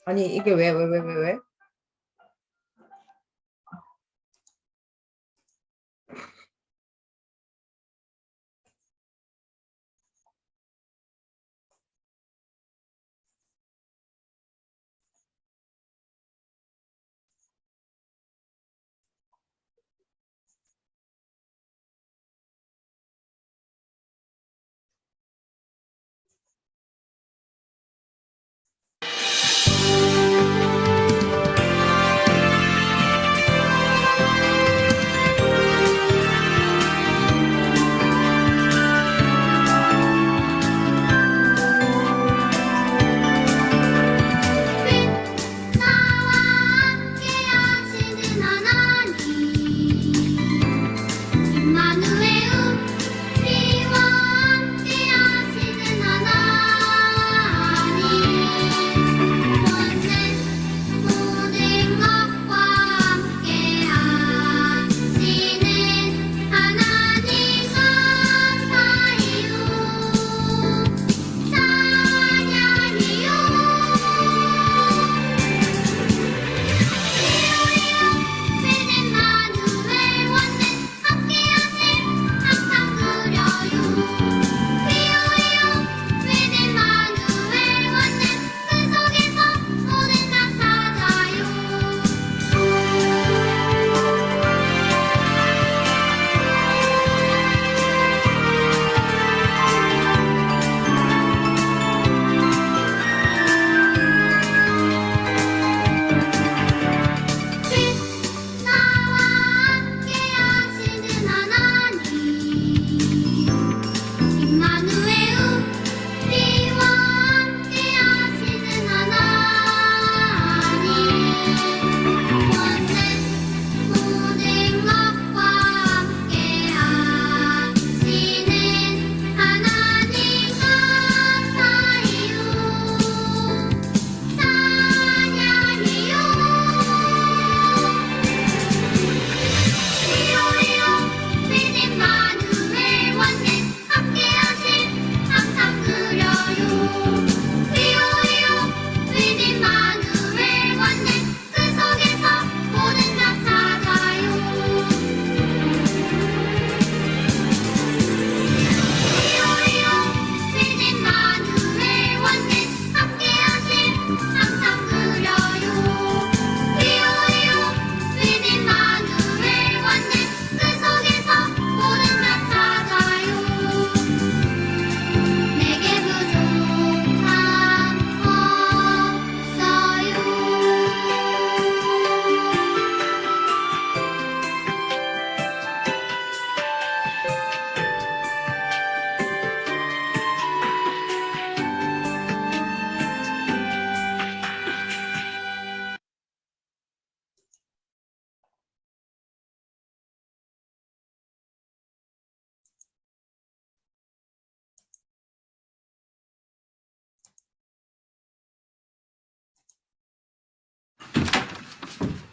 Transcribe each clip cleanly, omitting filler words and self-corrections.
아니, 이게 왜?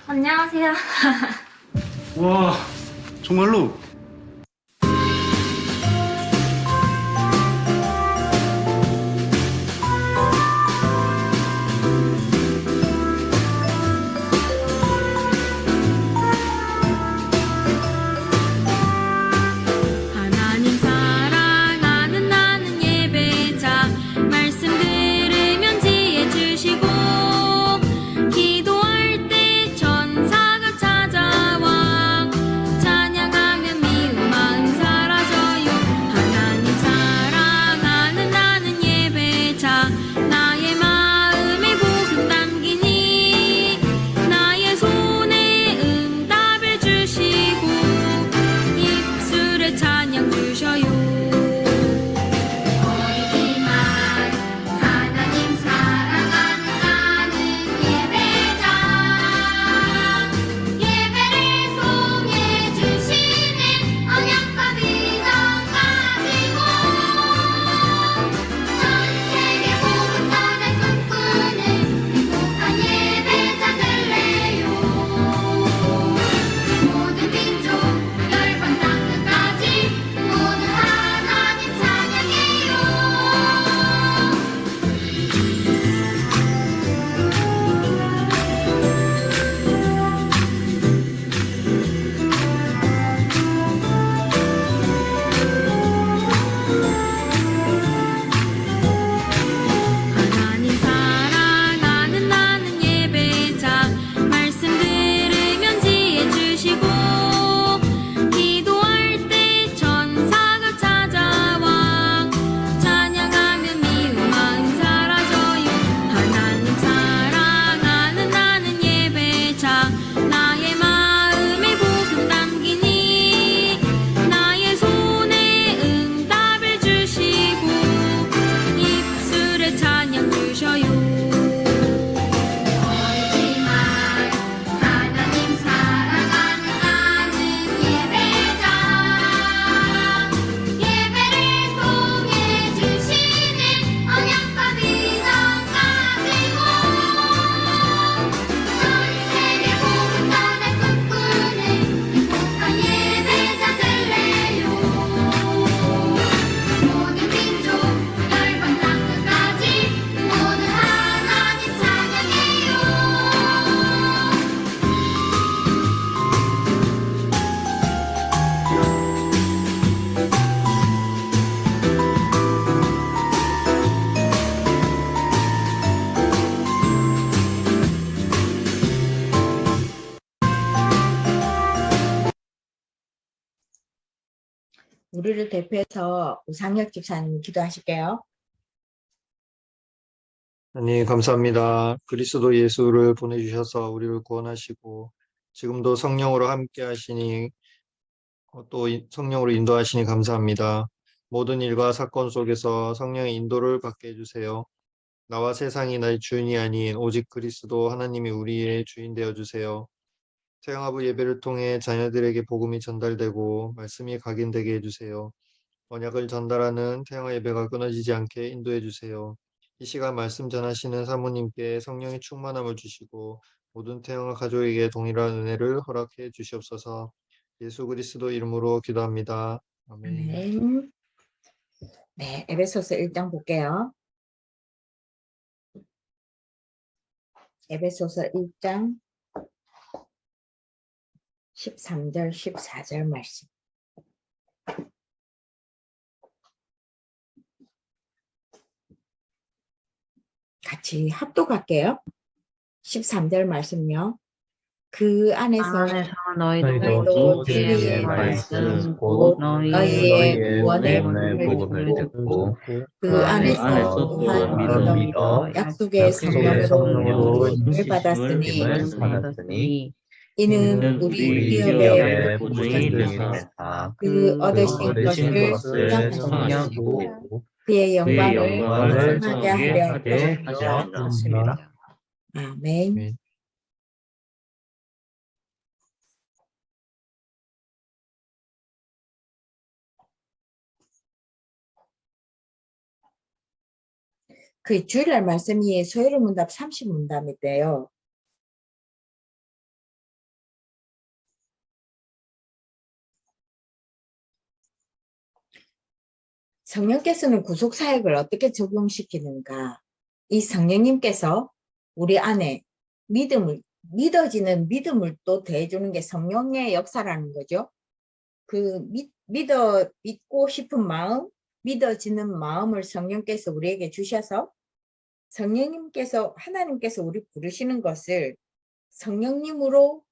안녕하세요. 와, 정말로? 하나님 사랑하는 나는 예배자 말씀 들으면 지혜 주시고 기도할 때 천사가 찾아와 찬양하면 우리를 대표해서 우상혁 집사님 기도하실게요. 하나님 감사합니다. 그리스도 예수를 보내주셔서 우리를 구원하시고 지금도 성령으로 함께 하시니 또 성령으로 인도하시니 감사합니다. 모든 일과 사건 속에서 성령의 인도를 받게 해주세요. 나와 세상이 나의 주인이 아닌 오직 그리스도 하나님이 우리의 주인 되어주세요. 태영아부 예배를 통해 자녀들에게 복음이 전달되고 말씀이 각인되게 해주세요. 언약을 전달하는 태영아 예배가 끊어지지 않게 인도해 주세요. 이 시간 말씀 전하시는 사모님께 성령의 충만함을 주시고 모든 태영아 가족에게 동일한 은혜를 허락해 주시옵소서. 예수 그리스도 이름으로 기도합니다. 아멘. 아멘. 네, 에베소서 1장 볼게요. 에베소서 1장 13절, 14절 말씀. 같이 합독할게요. 13절 말씀요. 그 안에서 너희도 진리의 말씀 곧 너희의 구원의 복음을 듣고 그 안에서 또한 또한 믿어 약속의 성령으로 힘을 받았으니 이는 우리 기업의 보증이 되사 그 얻으신 것을 성령하시고 그의 영광을 전하게 하려 하십니다. 아멘. 아멘. 그 주일날 말씀이 소요리 문답 30문답인데요. 성령께서는 구속사역을 어떻게 적용시키는가? 이 성령님께서 우리 안에 믿어지는 믿음을 또 더해주는 게 성령의 역사라는 거죠. 그 믿고 싶은 마음, 믿어지는 마음을 성령께서 우리에게 주셔서 성령님께서 하나님께서 우리 부르시는 것을 성령님으로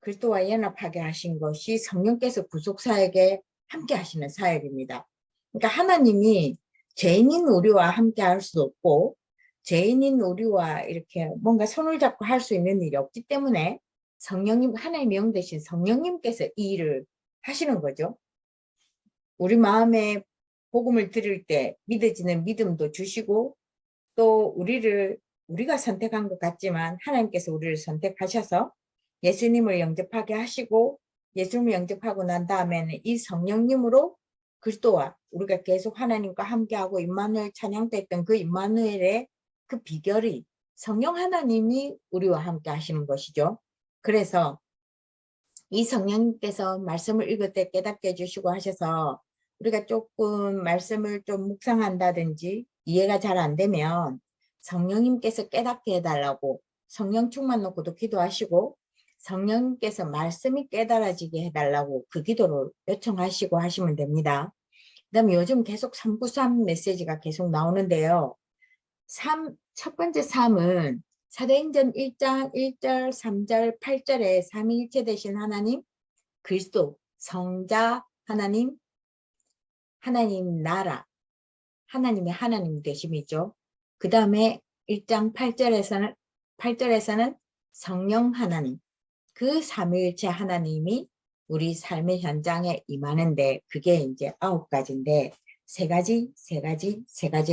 그리스도와 연합하게 하신 것이 성령께서 구속사역에 함께 하시는 사역입니다. 그러니까 하나님이 죄인인 우리와 함께 할 수 없고 죄인인 우리와 이렇게 뭔가 손을 잡고 할 수 있는 일이 없기 때문에 성령님, 하나님의 영 대신 성령님께서 이 일을 하시는 거죠. 우리 마음에 복음을 들을 때 믿어지는 믿음도 주시고 또 우리가 선택한 것 같지만 하나님께서 우리를 선택하셔서 예수님을 영접하게 하시고 예수님을 영접하고 난 다음에는 이 성령님으로 그리스도와 우리가 계속 하나님과 함께하고 임마누엘 찬양도 했던 그 임마누엘의 그 비결이 성령 하나님이 우리와 함께 하시는 것이죠. 그래서 이 성령님께서 말씀을 읽을 때 깨닫게 해주시고 하셔서 우리가 조금 말씀을 좀 묵상한다든지 이해가 잘 안 되면 성령님께서 깨닫게 해달라고 성령 충만 놓고도 기도하시고 성령님께서 말씀이 깨달아지게 해달라고 그 기도를 요청하시고 하시면 됩니다. 그 다음에 요즘 계속 393 메시지가 계속 나오는데요. 첫 번째 3은 사도행전 1장 1절 3절 8절에 삼위일체 되신 하나님 그리스도 성자 하나님 하나님 나라 하나님의 하나님 되심이죠. 그 다음에 1장 8절에서는 성령 하나님 그 삼위일체 하나님이 우리 삶의 현장에 임하는데 그게 이제 9가지인데 세 가지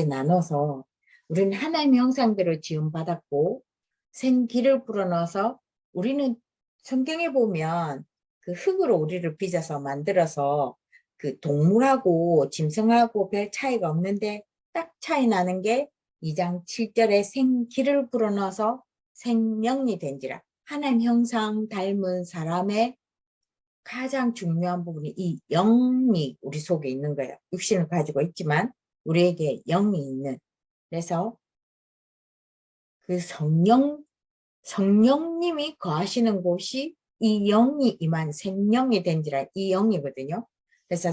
나눠서 우리는 하나님의 형상대로 지음받았고 생기를 불어넣어서 우리는 성경에 보면 그 흙으로 우리를 빚어서 만들어서 그 동물하고 짐승하고 별 차이가 없는데 딱 차이 나는 게 2장 7절에 생기를 불어넣어서 생명이 된지라 하나님 형상 닮은 사람의 가장 중요한 부분이 이 영이 우리 속에 있는 거예요. 육신을 가지고 있지만 우리에게 영이 있는 그래서 그 성령님이 거하시는 곳이 이 영이 임한 생명이 된지라 이 영이거든요. 그래서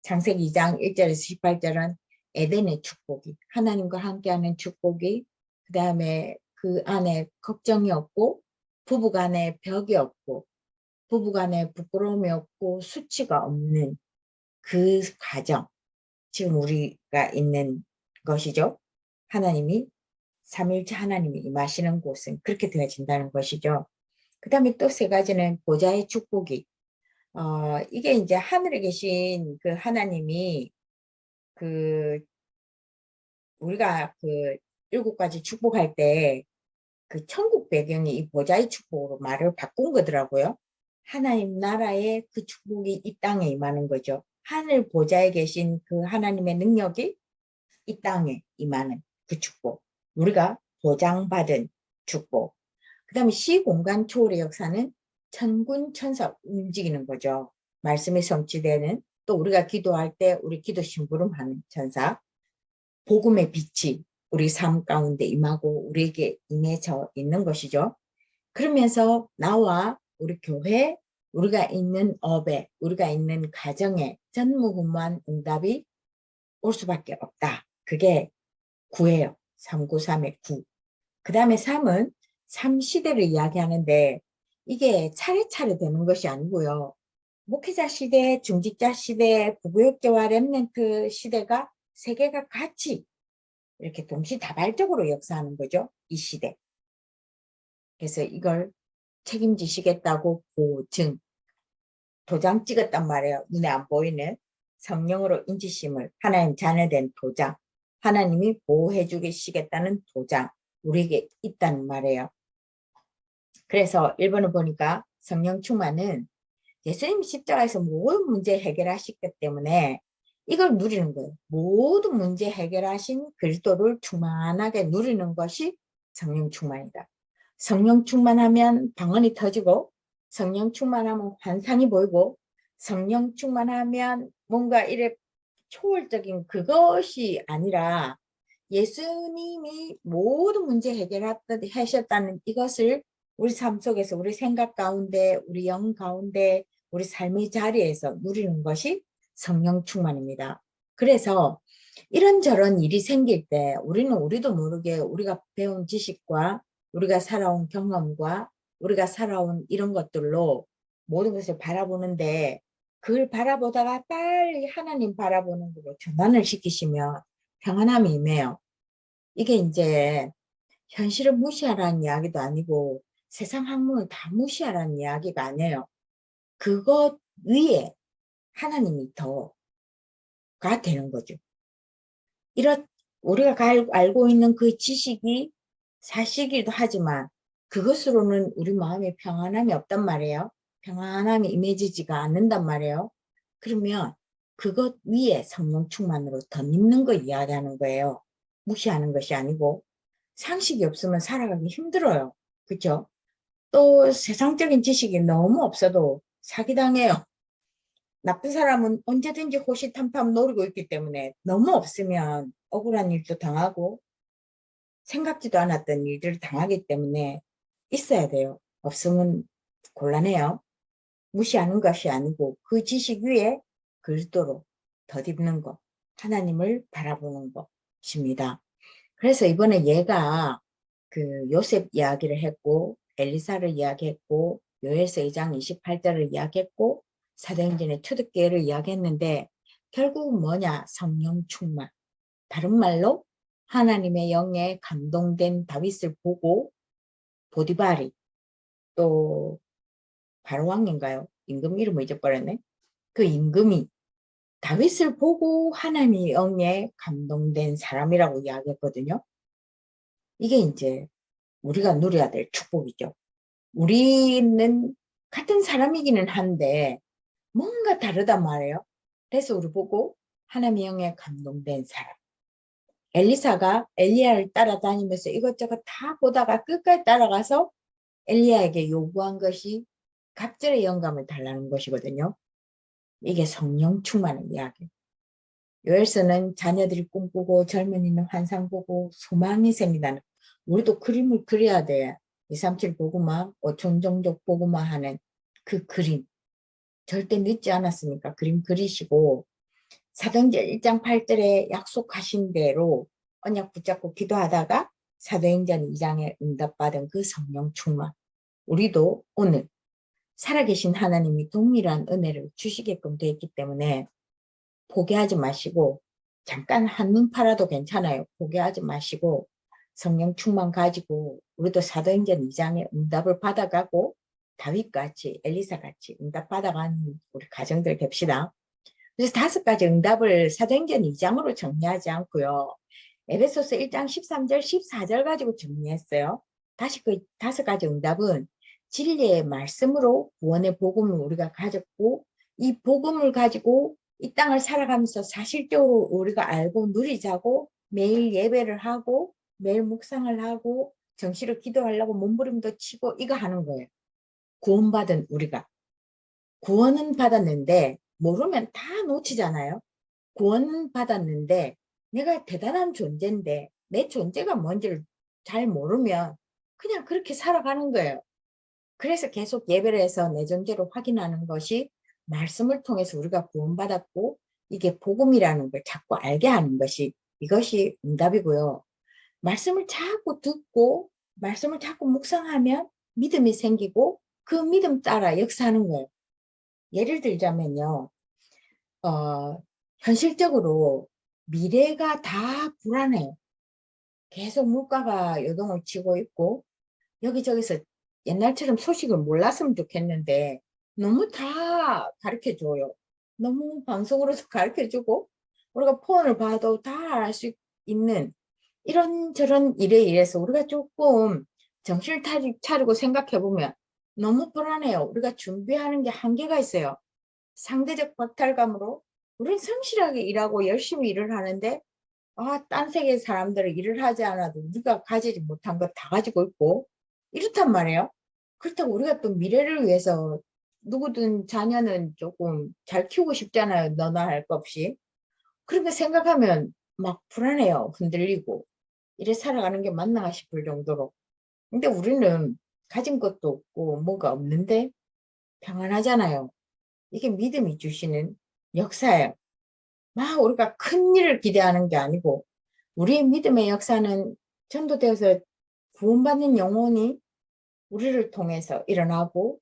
창세기 2장 1절에서 18절은 에덴의 축복이 하나님과 함께하는 축복이 그 다음에 그 안에 걱정이 없고 부부간에 벽이 없고 부부간에 부끄러움이 없고 수치가 없는 그 과정, 지금 우리가 있는 것이죠. 하나님이 삼일째 하나님이 임하시는 곳은 그렇게 되어진다는 것이죠. 그 다음에 또 세 가지는 보좌의 축복이 이게 이제 하늘에 계신 그 하나님이 그 우리가 그 7가지 축복할 때 그 천국 배경이 이 보좌의 축복으로 말을 바꾼 거더라고요. 하나님 나라의 그 축복이 이 땅에 임하는 거죠. 하늘 보좌에 계신 그 하나님의 능력이 이 땅에 임하는 그 축복. 우리가 보장받은 축복. 그 다음에 시공간 초월의 역사는 천군 천사 움직이는 거죠. 말씀이 성취되는, 또 우리가 기도할 때 우리 기도 심부름하는 천사, 복음의 빛이 우리 삶 가운데 임하고 우리에게 임해져 있는 것이죠. 그러면서 나와 우리 교회, 우리가 있는 업에, 우리가 있는 가정에 전무후무한 응답이 올 수밖에 없다. 그게 9예요. 393의 9. 그 다음에 3은 3시대를 이야기하는데 이게 차례차례 되는 것이 아니고요. 목회자 시대, 중직자 시대, 부부역계와 렘넌트 시대가 세 개가 같이 이렇게 동시다발적으로 역사하는 거죠. 이 시대. 그래서 이걸 책임지시겠다고 보증, 도장 찍었단 말이에요. 눈에 안 보이는 성령으로 인지심을 하나님 자녀된 도장, 하나님이 보호해 주시겠다는 도장, 우리에게 있다는 말이에요. 그래서 1번을 보니까 성령 충만은 예수님이 십자가에서 모든 문제 해결하셨기 때문에 이걸 누리는 거예요. 모든 문제 해결하신 그리스도를 충만하게 누리는 것이 성령 충만이다. 성령 충만하면 방언이 터지고, 성령 충만하면 환상이 보이고, 성령 충만하면 뭔가 이래 초월적인 그것이 아니라 예수님이 모든 문제 해결하셨다는 이것을 우리 삶 속에서, 우리 생각 가운데, 우리 영 가운데, 우리 삶의 자리에서 누리는 것이 성령 충만입니다. 그래서 이런저런 일이 생길 때 우리도 모르게 우리가 배운 지식과 우리가 살아온 경험과 우리가 살아온 이런 것들로 모든 것을 바라보는데, 그걸 바라보다가 빨리 하나님 바라보는 걸로 전환을 시키시면 평안함이 임해요. 이게 이제 현실을 무시하라는 이야기도 아니고 세상 학문을 다 무시하라는 이야기가 아니에요. 그것 위에 하나님이 더가 되는 거죠. 우리가 알고 있는 그 지식이 사실이기도 하지만 그것으로는 우리 마음에 평안함이 없단 말이에요. 평안함이 임해지지가 않는단 말이에요. 그러면 그것 위에 성령 충만으로 덧입는 거 이야기하는 거예요. 무시하는 것이 아니고. 상식이 없으면 살아가기 힘들어요. 그렇죠? 또 세상적인 지식이 너무 없어도 사기당해요. 나쁜 사람은 언제든지 호시탐탐 노리고 있기 때문에 너무 없으면 억울한 일도 당하고 생각지도 않았던 일들을 당하기 때문에 있어야 돼요. 없으면 곤란해요. 무시하는 것이 아니고 그 지식 위에 그리스도로 덧입는 것, 하나님을 바라보는 것입니다. 그래서 이번에 얘가 그 요셉 이야기를 했고, 엘리사를 이야기했고, 요엘서 2장 28절을 이야기했고, 사도행전의 초대교회를 이야기했는데 결국은 뭐냐? 성령 충만. 다른 말로 하나님의 영에 감동된 다윗을 보고 보디발이, 또 바로왕인가요? 임금 이름을 잊어버렸네. 그 임금이 다윗을 보고 하나님의 영에 감동된 사람이라고 이야기했거든요. 이게 이제 우리가 누려야 될 축복이죠. 우리는 같은 사람이기는 한데 뭔가 다르단 말이에요. 그래서 우리 보고 하나님의 영에 감동된 사람. 엘리사가 엘리야를 따라다니면서 이것저것 다 보다가 끝까지 따라가서 엘리야에게 요구한 것이 갑절의 영감을 달라는 것이거든요. 이게 성령 충만의 이야기. 요엘서는 자녀들이 꿈꾸고 젊은이는 환상 보고 소망이 생긴다는. 우리도 그림을 그려야 돼. 237 보고마, 5촌 종족 보고마 하는 그 그림. 절대 늦지 않았으니까 그림 그리시고 사도행전 1장 8절에 약속하신 대로 언약 붙잡고 기도하다가 사도행전 2장에 응답받은 그 성령 충만. 우리도 오늘 살아계신 하나님이 동일한 은혜를 주시게끔 되어 있기 때문에 포기하지 마시고 잠깐 한눈 팔아도 괜찮아요. 포기하지 마시고 성령 충만 가지고 우리도 사도행전 2장의 응답을 받아가고 다윗같이 엘리사같이 응답 받아가는 우리 가정들 됩시다. 그래서 5가지 응답을 사도행전 2장으로 정리하지 않고요. 에베소서 1장 13절 14절 가지고 정리했어요. 다시 그 5가지 응답은 진리의 말씀으로 구원의 복음을 우리가 가졌고 이 복음을 가지고 이 땅을 살아가면서 사실적으로 우리가 알고 누리자고 매일 예배를 하고 매일 묵상을 하고 정시로 기도하려고 몸부림도 치고 이거 하는 거예요. 구원받은 우리가. 구원은 받았는데 모르면 다 놓치잖아요. 구원은 받았는데 내가 대단한 존재인데 내 존재가 뭔지를 잘 모르면 그냥 그렇게 살아가는 거예요. 그래서 계속 예배를 해서 내 존재를 확인하는 것이 말씀을 통해서 우리가 구원받았고 이게 복음이라는 걸 자꾸 알게 하는 것이 이것이 응답이고요. 말씀을 자꾸 듣고 말씀을 자꾸 묵상하면 믿음이 생기고 그 믿음 따라 역사하는 거예요. 예를 들자면요. 현실적으로 미래가 다 불안해요. 계속 물가가 요동을 치고 있고 여기저기서 옛날처럼 소식을 몰랐으면 좋겠는데 너무 다 가르쳐줘요. 너무 방송으로도 가르쳐주고 우리가 폰을 봐도 다 알 수 있는 이런저런 일에 의해서 우리가 조금 정신을 차리고 생각해보면 너무 불안해요. 우리가 준비하는 게 한계가 있어요. 상대적 박탈감으로 우리는 성실하게 일하고 열심히 일을 하는데 딴 세계 사람들은 일을 하지 않아도 우리가 가지지 못한 거 다 가지고 있고 이렇단 말이에요. 그렇다고 우리가 또 미래를 위해서 누구든 자녀는 조금 잘 키우고 싶잖아요. 너나 할 것 없이. 그런 거 생각하면 막 불안해요. 흔들리고. 이래 살아가는 게 맞나 싶을 정도로. 근데 우리는 가진 것도 없고 뭐가 없는데 평안하잖아요. 이게 믿음이 주시는 역사예요. 막 우리가 큰 일을 기대하는 게 아니고 우리의 믿음의 역사는 전도되어서 구원받는 영혼이 우리를 통해서 일어나고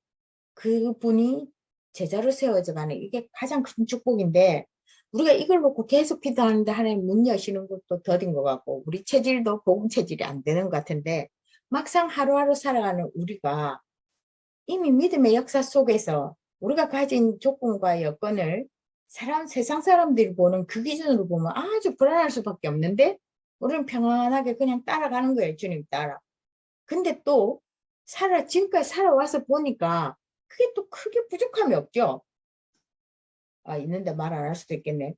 그분이 제자로 세워져가는 이게 가장 큰 축복인데 우리가 이걸 놓고 계속 기도하는데 하나님 문 여시는 것도 더딘 것 같고 우리 체질도 복음 체질이 안 되는 것 같은데 막상 하루하루 살아가는 우리가 이미 믿음의 역사 속에서 우리가 가진 조건과 여건을 세상 사람들이 보는 그 기준으로 보면 아주 불안할 수밖에 없는데 우리는 평안하게 그냥 따라가는 거예요. 주님 따라. 근데 또 지금까지 살아와서 보니까 그게 또 크게 부족함이 없죠. 있는데 말 안 할 수도 있겠네.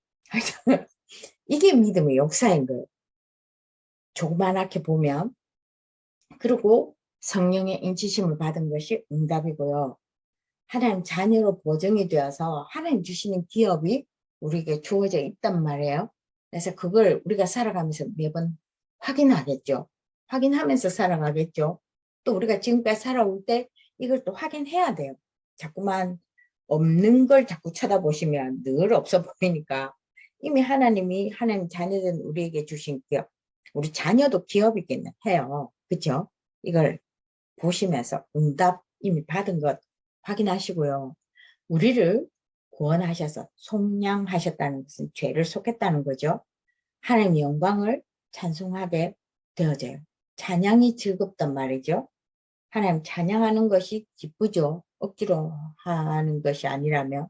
이게 믿음의 역사인 거예요. 조그만하게 보면. 그리고 성령의 인치심을 받은 것이 응답이고요. 하나님 자녀로 보정이 되어서 하나님 주시는 기업이 우리에게 주어져 있단 말이에요. 그래서 그걸 우리가 살아가면서 매번 확인하겠죠. 확인하면서 살아가겠죠. 또 우리가 지금까지 살아올 때 이걸 또 확인해야 돼요. 자꾸만 없는 걸 자꾸 쳐다보시면 늘 없어 보이니까 이미 하나님이 하나님 자녀된 우리에게 주신 기업, 우리 자녀도 기업이겠네 해요. 그렇죠? 이걸 보시면서 응답 이미 받은 것 확인하시고요. 우리를 구원하셔서 속량하셨다는 것은 죄를 속했다는 거죠. 하나님의 영광을 찬송하게 되어져요. 찬양이 즐겁단 말이죠. 하나님 찬양하는 것이 기쁘죠. 억지로 하는 것이 아니라면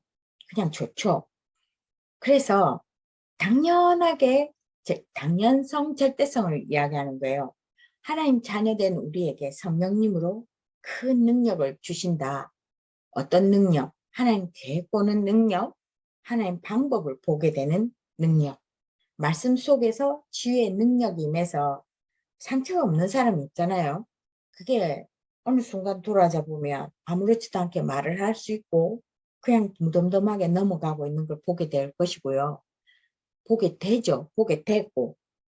그냥 좋죠. 그래서 당연하게 당연성 절대성을 이야기하는 거예요. 하나님 자녀된 우리에게 성령님으로 큰 능력을 주신다. 어떤 능력? 하나님 계획 보는 능력, 하나님 방법을 보게 되는 능력. 말씀 속에서 지혜의 능력이 임해서 상처가 없는 사람이 있잖아요. 그게 어느 순간 돌아자 보면 아무렇지도 않게 말을 할 수 있고 그냥 덤덤하게 넘어가고 있는 걸 보게 될 것이고요. 보게 되죠. 보게 되고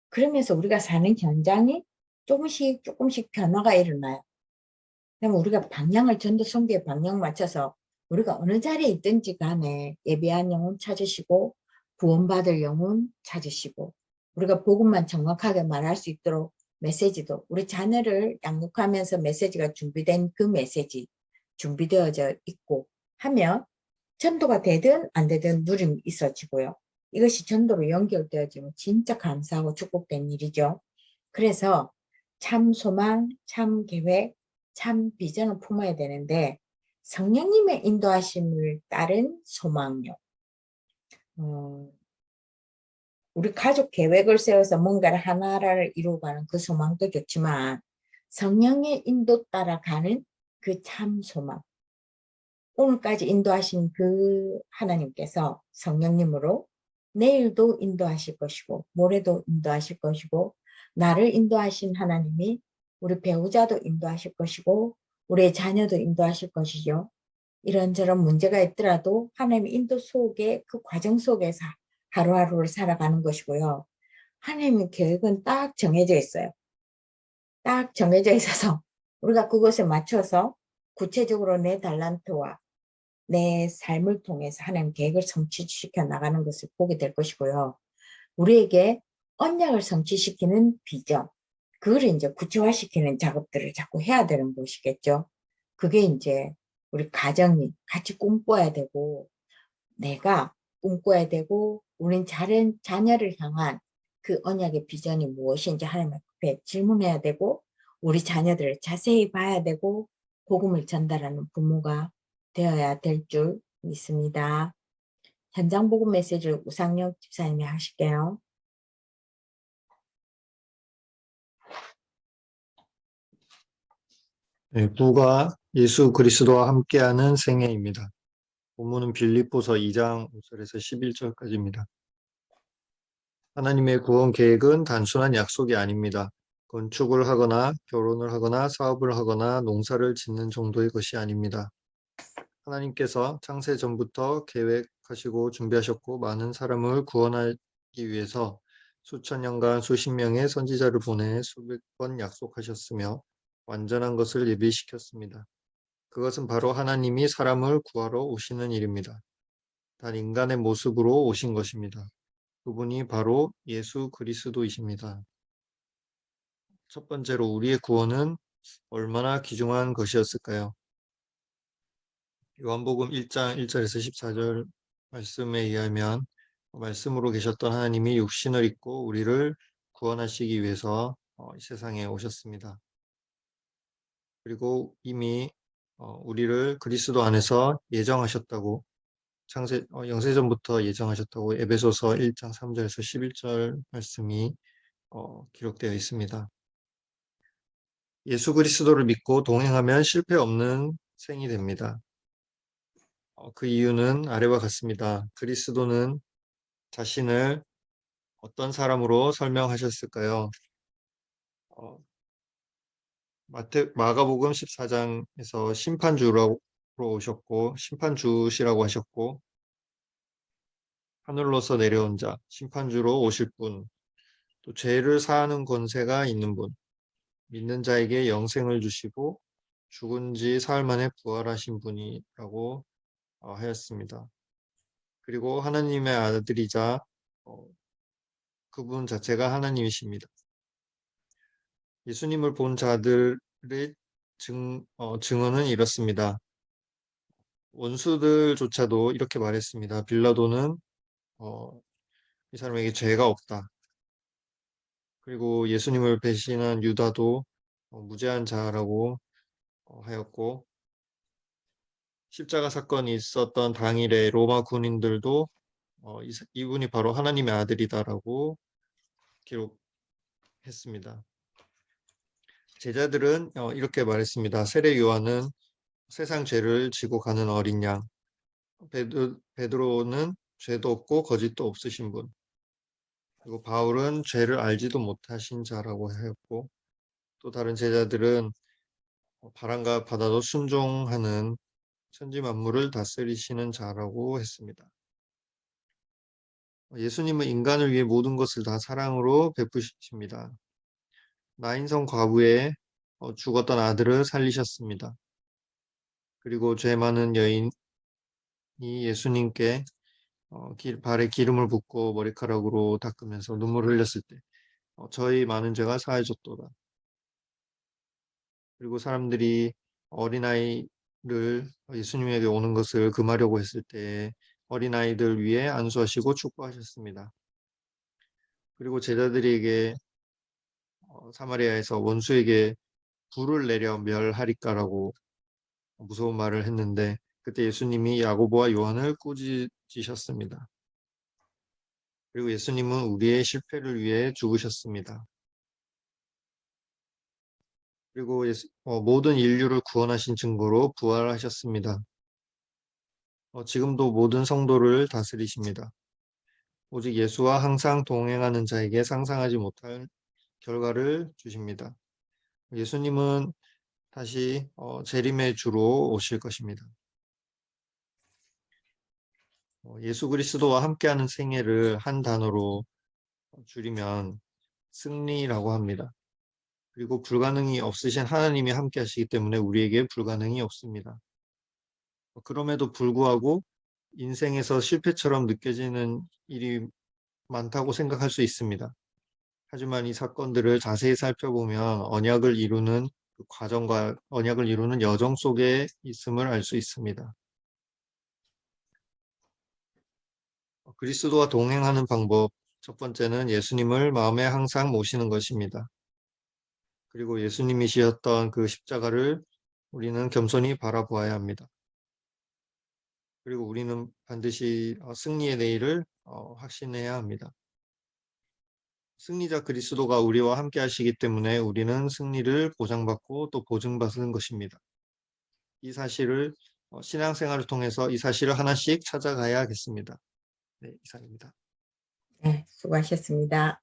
그러면서 우리가 사는 현장이 조금씩 변화가 일어나요. 그러면 우리가 방향을 전도 선교의 방향 맞춰서 우리가 어느 자리에 있든지 간에 예배한 영혼 찾으시고 구원받을 영혼 찾으시고 우리가 복음만 정확하게 말할 수 있도록 메시지도 우리 자녀를 양육하면서 메시지가 준비된 그 메시지 준비되어져 있고 하면 전도가 되든 안 되든 누림이 있어지고요. 이것이 전도로 연결되어지면 진짜 감사하고 축복된 일이죠. 그래서 참 소망, 참 계획, 참 비전을 품어야 되는데 성령님의 인도하심을 따른 소망요. 우리 가족 계획을 세워서 뭔가를 하나를 이루어가는 그 소망도 좋지만 성령의 인도 따라가는 그 참 소망. 오늘까지 인도하신 그 하나님께서 성령님으로 내일도 인도하실 것이고 모레도 인도하실 것이고 나를 인도하신 하나님이 우리 배우자도 인도하실 것이고 우리의 자녀도 인도하실 것이죠. 이런저런 문제가 있더라도 하나님의 인도 속에 그 과정 속에서 하루하루를 살아가는 것이고요. 하나님의 계획은 딱 정해져 있어요. 딱 정해져 있어서 우리가 그것에 맞춰서 구체적으로 내 달란트와 내 삶을 통해서 하나님 계획을 성취시켜 나가는 것을 보게 될 것이고요. 우리에게 언약을 성취시키는 비전, 그걸 이제 구체화시키는 작업들을 자꾸 해야 되는 것이겠죠. 그게 이제 우리 가정이 같이 꿈꿔야 되고 내가 꿈꿔야 되고 우린 자녀를 향한 그 언약의 비전이 무엇인지 하나님 앞에 질문해야 되고 우리 자녀들을 자세히 봐야 되고 복음을 전달하는 부모가 되어야 될 줄 믿습니다. 현장 복음 메시지를 우상영 집사님이 하실게요. 네, 부가 예수 그리스도와 함께하는 생애입니다. 본문은 빌립보서 2장 5절에서 11절까지입니다. 하나님의 구원 계획은 단순한 약속이 아닙니다. 건축을 하거나 결혼을 하거나 사업을 하거나 농사를 짓는 정도의 것이 아닙니다. 하나님께서 창세 전부터 계획하시고 준비하셨고 많은 사람을 구원하기 위해서 수천 년간 수십 명의 선지자를 보내 수백 번 약속하셨으며 완전한 것을 예비시켰습니다. 그것은 바로 하나님이 사람을 구하러 오시는 일입니다. 단 인간의 모습으로 오신 것입니다. 그분이 바로 예수 그리스도이십니다. 첫 번째로 우리의 구원은 얼마나 귀중한 것이었을까요? 요한복음 1장 1절에서 14절 말씀에 의하면 말씀으로 계셨던 하나님이 육신을 입고 우리를 구원하시기 위해서 이 세상에 오셨습니다. 그리고 이미 우리를 그리스도 안에서 예정하셨다고 영세전부터 예정하셨다고 에베소서 1장 3절에서 11절 말씀이 기록되어 있습니다. 예수 그리스도를 믿고 동행하면 실패 없는 생이 됩니다. 그 이유는 아래와 같습니다. 그리스도는 자신을 어떤 사람으로 설명하셨을까요? 마가복음 14장에서 심판주로 오셨고 심판주시라고 하셨고 하늘로서 내려온 자, 심판주로 오실 분, 또 죄를 사하는 권세가 있는 분, 믿는 자에게 영생을 주시고 죽은 지 사흘 만에 부활하신 분이라고 하였습니다. 그리고 하나님의 아들이자 그분 자체가 하나님이십니다. 예수님을 본 자들의 증언은 이렇습니다. 원수들조차도 이렇게 말했습니다. 빌라도는 이 사람에게 죄가 없다. 그리고 예수님을 배신한 유다도 무죄한 자라고 하였고 십자가 사건이 있었던 당일에 로마 군인들도 이분이 바로 하나님의 아들이다라고 기록했습니다. 제자들은 이렇게 말했습니다. 세례 요한은 세상 죄를 지고 가는 어린 양, 베드로는 죄도 없고 거짓도 없으신 분, 그리고 바울은 죄를 알지도 못하신 자라고 하였고 또 다른 제자들은 바람과 바다도 순종하는 천지 만물을 다스리시는 자라고 했습니다. 예수님은 인간을 위해 모든 것을 다 사랑으로 베푸십니다. 나인성 과부의 죽었던 아들을 살리셨습니다. 그리고 죄 많은 여인이 예수님께 발에 기름을 붓고 머리카락으로 닦으면서 눈물을 흘렸을 때 저희 많은 죄가 사해졌도다. 그리고 사람들이 어린아이를 예수님에게 오는 것을 금하려고 했을 때 어린아이들 위해 안수하시고 축복하셨습니다. 그리고 제자들에게 사마리아에서 원수에게 불을 내려 멸하리까라고 무서운 말을 했는데 그때 예수님이 야고보와 요한을 꾸짖으셨습니다. 그리고 예수님은 우리의 실패를 위해 죽으셨습니다. 그리고 모든 인류를 구원하신 증거로 부활하셨습니다. 지금도 모든 성도를 다스리십니다. 오직 예수와 항상 동행하는 자에게 상상하지 못할 결과를 주십니다. 예수님은 다시 재림의 주로 오실 것입니다. 예수 그리스도와 함께하는 생애를 한 단어로 줄이면 승리라고 합니다. 그리고 불가능이 없으신 하나님이 함께 하시기 때문에 우리에게 불가능이 없습니다. 그럼에도 불구하고 인생에서 실패처럼 느껴지는 일이 많다고 생각할 수 있습니다. 하지만 이 사건들을 자세히 살펴보면 언약을 이루는 그 과정과 언약을 이루는 여정 속에 있음을 알 수 있습니다. 그리스도와 동행하는 방법, 첫 번째는 예수님을 마음에 항상 모시는 것입니다. 그리고 예수님이 지었던 그 십자가를 우리는 겸손히 바라보아야 합니다. 그리고 우리는 반드시 승리의 내일을 확신해야 합니다. 승리자 그리스도가 우리와 함께 하시기 때문에 우리는 승리를 보장받고 또 보증받는 것입니다. 이 사실을 신앙생활을 통해서 이 사실을 하나씩 찾아가야겠습니다. 네, 이상입니다. 네, 수고하셨습니다.